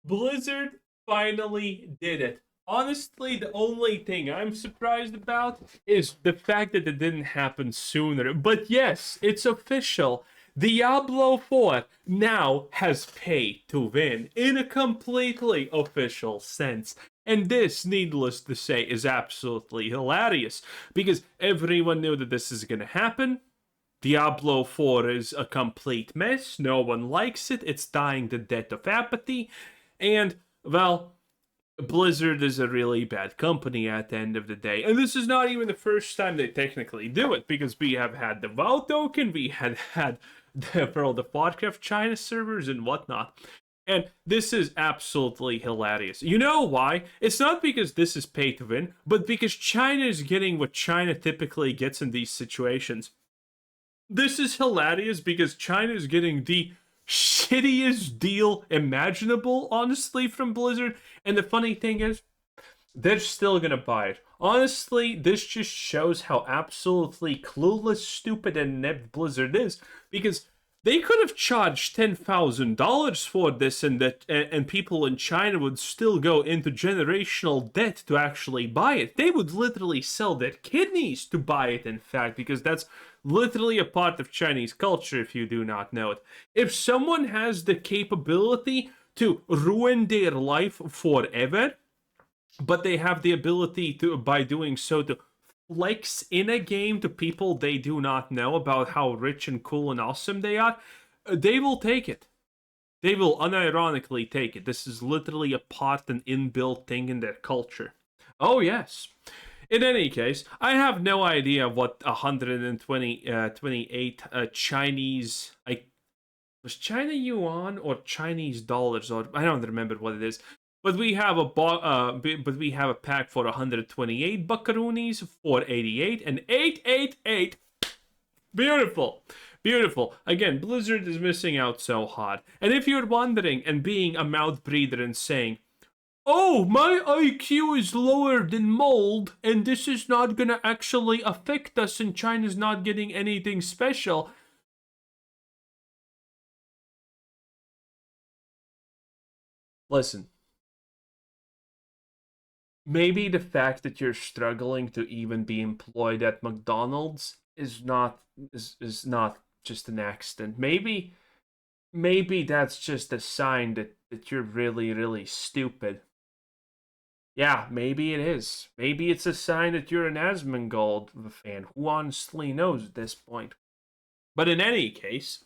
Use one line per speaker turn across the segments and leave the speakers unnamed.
Blizzard finally did it. Honestly, the only thing I'm surprised about is the fact that it didn't happen sooner. But yes, it's official. Diablo 4 now has pay to win in a completely official sense. And this, needless to say, is absolutely hilarious because everyone knew that this is going to happen. Diablo 4 is a complete mess. No one likes it. It's dying the death of apathy. And, well, Blizzard is a really bad company at the end of the day. And this is not even the first time they technically do it, because we have had the WoW token, we had the World of Warcraft China servers and whatnot. And this is absolutely hilarious. You know why? It's not because this is pay to win, but because China is getting what China typically gets in these situations. This is hilarious because China is getting the shittiest deal imaginable, honestly, from Blizzard. And the funny thing is, they're still gonna buy it. Honestly, this just shows how absolutely clueless, stupid, and inept Blizzard is, because they could have charged $10,000 for this, and people in China would still go into generational debt to actually buy it. They would literally sell their kidneys to buy it, in fact, because that's literally a part of Chinese culture, if you do not know it. If someone has the capability to ruin their life forever, but they have the ability to, by doing so, to flex in a game to people they do not know about how rich and cool and awesome they are, they will take it. They will unironically take it. This is literally a part and inbuilt thing in their culture. Oh, yes. In any case, I have no idea what 128 Chinese, was China yuan or Chinese dollars, or I don't remember what it is. But we have a pack for 128 buckaroonies, 488, and 888. Beautiful. Beautiful. Again, Blizzard is missing out so hard. And if you're wondering and being a mouth breather and saying, oh, my IQ is lower than mold, and this is not gonna actually affect us, and China's not getting anything special. Listen. Maybe the fact that you're struggling to even be employed at McDonald's is not just an accident. Maybe that's just a sign that you're really, really stupid. Yeah, maybe it is. Maybe it's a sign that you're an asmongold fan. Who honestly knows at this point? But in any case,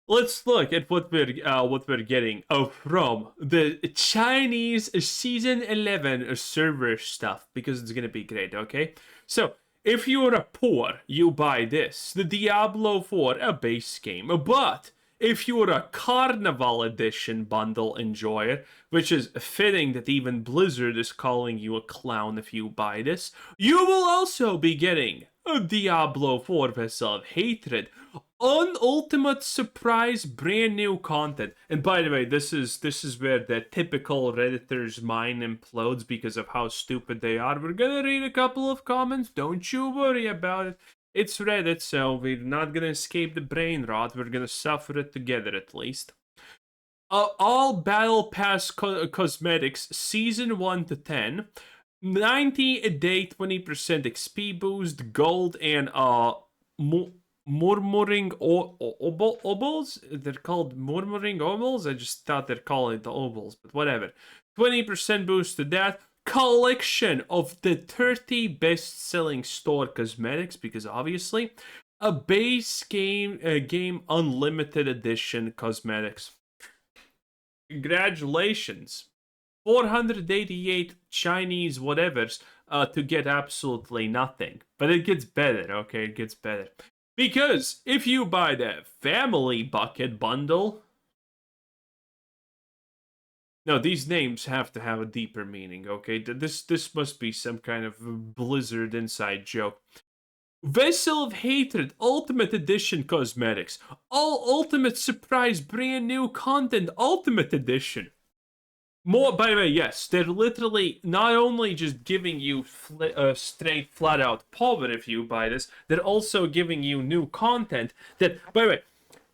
let's look at what we're getting from the Chinese season 11 server stuff, because it's gonna be great. Okay, so if you're a poor, you buy this, the Diablo 4, a base game. But if you're a Carnival Edition bundle enjoyer, which is fitting that even Blizzard is calling you a clown if you buy this, you will also be getting a Diablo 4 Vessel of Hatred, ultimate surprise brand new content. And by the way, this is where the typical redditor's mind implodes because of how stupid they are. We're gonna read a couple of comments, don't you worry about it. It's Reddit, so we're not gonna escape the brain rot. We're gonna suffer it together, at least. All battle pass cosmetics, season 1 to 10, 90 a day, 20% XP boost, gold, and murmuring obols. They're called murmuring obols. I just thought they're calling it the obols, but whatever. 20% boost to that. Collection of the 30 best-selling store cosmetics, because obviously a base game unlimited edition cosmetics. Congratulations. 488 Chinese whatevers to get absolutely nothing. But it gets better, okay? It gets better. Because if you buy the family bucket bundle... No, these names have to have a deeper meaning, okay? This must be some kind of Blizzard inside joke. Vessel of Hatred Ultimate Edition cosmetics. All Ultimate Surprise brand new content Ultimate Edition. More, by the way, yes, they're literally not only just giving you straight, flat-out power if you buy this, they're also giving you new content that, by the way,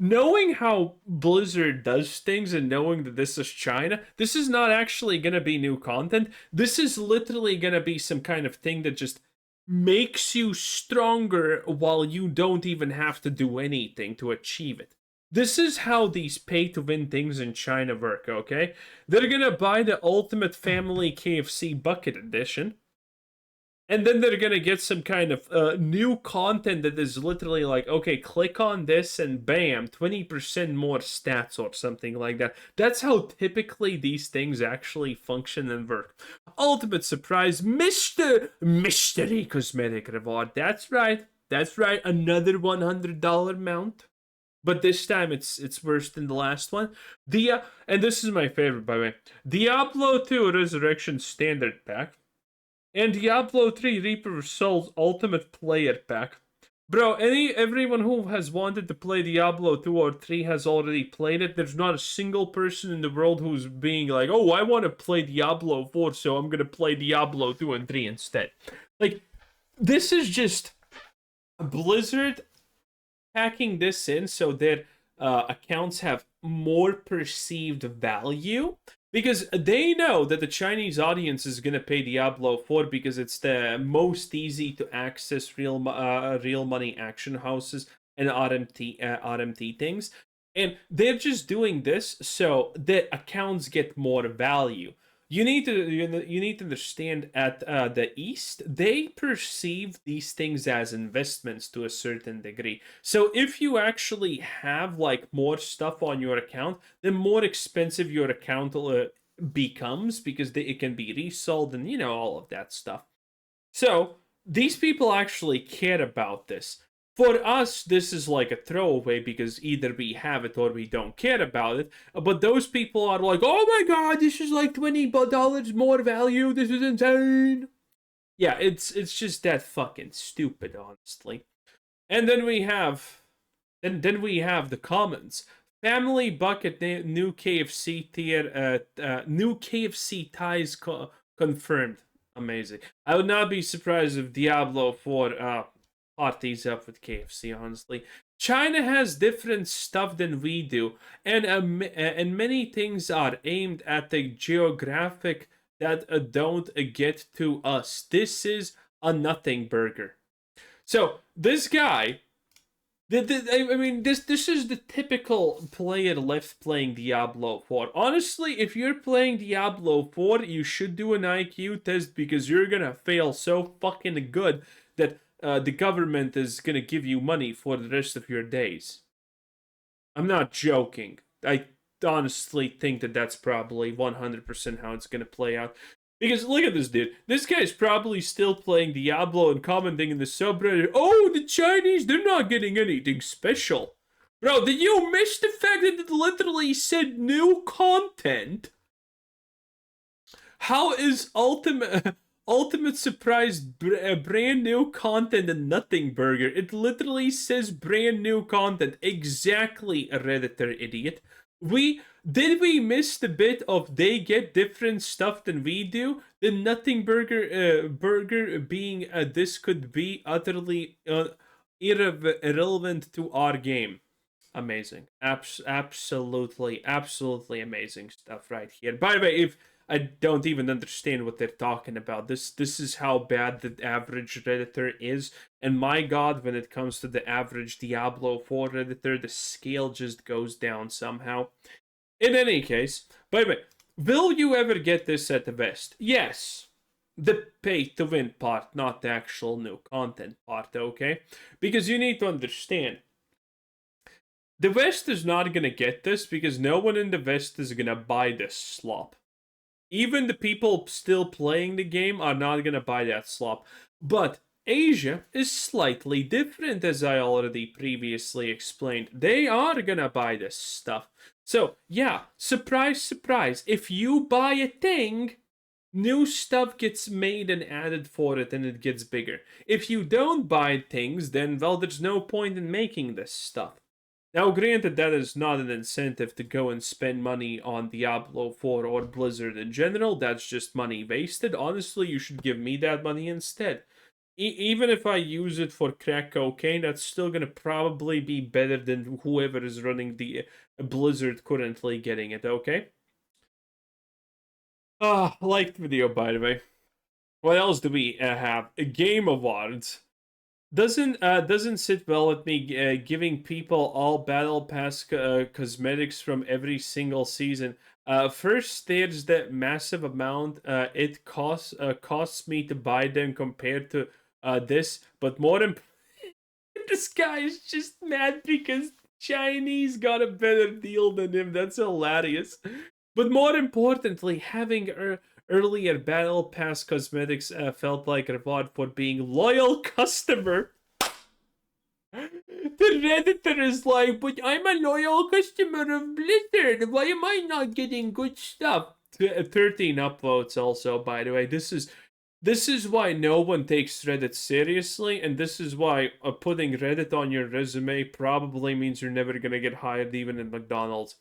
knowing how Blizzard does things and knowing that this is China, this is not actually going to be new content. This is literally going to be some kind of thing that just makes you stronger while you don't even have to do anything to achieve it. This is how these pay to win things in China work, okay? They're going to buy the Ultimate Family KFC Bucket Edition. And then they're gonna get some kind of new content that is literally like, okay, click on this and bam, 20% more stats or something like that. That's how typically these things actually function and work. Ultimate surprise, Mystery Cosmetic Reward. That's right. That's right. Another $100 mount. But this time it's worse than the last one. And this is my favorite, by the way. Diablo 2 Resurrection Standard Pack. And Diablo 3 Reaper of Souls Ultimate Player Pack. Bro, everyone who has wanted to play Diablo 2 or 3 has already played it. There's not a single person in the world who's being like, oh, I want to play Diablo 4, so I'm gonna play Diablo 2 and 3 instead. Like, this is just Blizzard packing this in so their accounts have more perceived value. Because they know that the Chinese audience is going to pay Diablo 4 because it's the most easy to access real money action houses and RMT things. And they're just doing this so the accounts get more value. You need to understand at the East, they perceive these things as investments to a certain degree. So if you actually have like more stuff on your account, the more expensive your account becomes because it can be resold and all of that stuff. So these people actually care about this. For us, this is like a throwaway because either we have it or we don't care about it. But those people are like, oh my god, this is like $20 more value. This is insane. Yeah, it's just that fucking stupid, honestly. And then we have, the comments. Family bucket new KFC tier, new KFC ties confirmed. Amazing. I would not be surprised if Diablo 4 parties up with KFC, honestly. China has different stuff than we do, and many things are aimed at the geographic that don't get to us. This is a nothing burger. So this guy, I mean, this is the typical player left playing Diablo 4. Honestly, if you're playing Diablo 4, you should do an IQ test because you're gonna fail so fucking good that the government is gonna give you money for the rest of your days. I'm not joking. I honestly think that that's probably 100% how it's gonna play out. Because look at this dude. This guy's probably still playing Diablo and commenting in the subreddit, oh, the Chinese, they're not getting anything special. Bro, did you miss the fact that it literally said new content? How is Ultimate Surprise brand new content and nothing burger? It literally says brand new content. Exactly, Redditor idiot. Did we miss the bit of they get different stuff than we do? The nothing burger being this could be utterly irrelevant to our game. Amazing, absolutely amazing stuff right here. By the way, if I don't even understand what they're talking about. This is how bad the average Redditor is. And my god, when it comes to the average Diablo 4 Redditor, the scale just goes down somehow. In any case, by the way, will you ever get this at the West? Yes. The pay to win part, not the actual new content part, okay? Because you need to understand. The West is not gonna get this because no one in the West is gonna buy this slop. Even the people still playing the game are not gonna buy that slop. But Asia is slightly different, as I already previously explained. They are gonna buy this stuff. So, yeah, surprise, surprise. If you buy a thing, new stuff gets made and added for it and it gets bigger. If you don't buy things, then, well, there's no point in making this stuff. Now, granted, that is not an incentive to go and spend money on Diablo 4 or Blizzard in general. That's just money wasted. Honestly, you should give me that money instead. even if I use it for crack cocaine, that's still gonna probably be better than whoever is running the Blizzard currently getting it. Okay. Liked video by the way. What else do we have? Game awards. Doesn't sit well with me giving people all battle pass cosmetics from every single season. First, there's that massive amount it costs me to buy them compared to this, but more important, this guy is just mad because Chinese got a better deal than him. That's hilarious. But more importantly, having earlier battle pass cosmetics felt like a reward for being loyal customer. The Redditor is like, but I'm a loyal customer of Blizzard. Why am I not getting good stuff? 13 upvotes also, by the way. This is why no one takes Reddit seriously, and this is why putting Reddit on your resume probably means you're never gonna get hired even at McDonald's.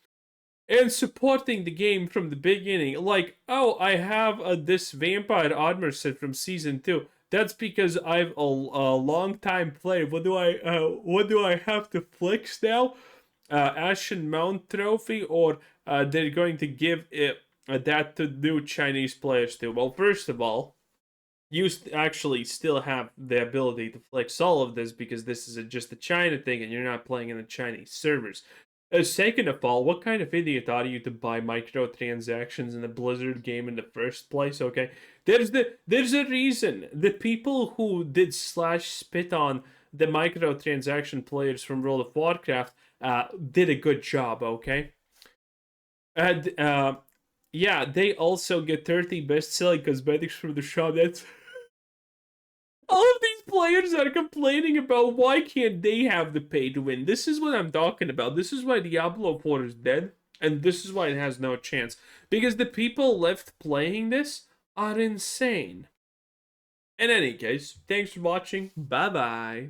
And supporting the game from the beginning, like, oh, I have this vampire armor set from season 2. That's because I'm a long time player. What do I have to flex now? Ashen Mount trophy, or they're going to give it that to new Chinese players too? Well, first of all, you actually still have the ability to flex all of this because this is just a China thing and you're not playing in the Chinese servers. Second of all, what kind of idiot are you to buy microtransactions in a Blizzard game in the first place? Okay, there's a reason the people who did slash spit on the microtransaction players from World of Warcraft did a good job. Okay, and yeah, they also get 30 best selling cosmetics from the shop. That's all of these players are complaining about why can't they have the pay to win. This is what I'm talking about. This is why Diablo 4 is dead, and this is why it has no chance. Because the people left playing this are insane. In any case, thanks for watching. Bye bye.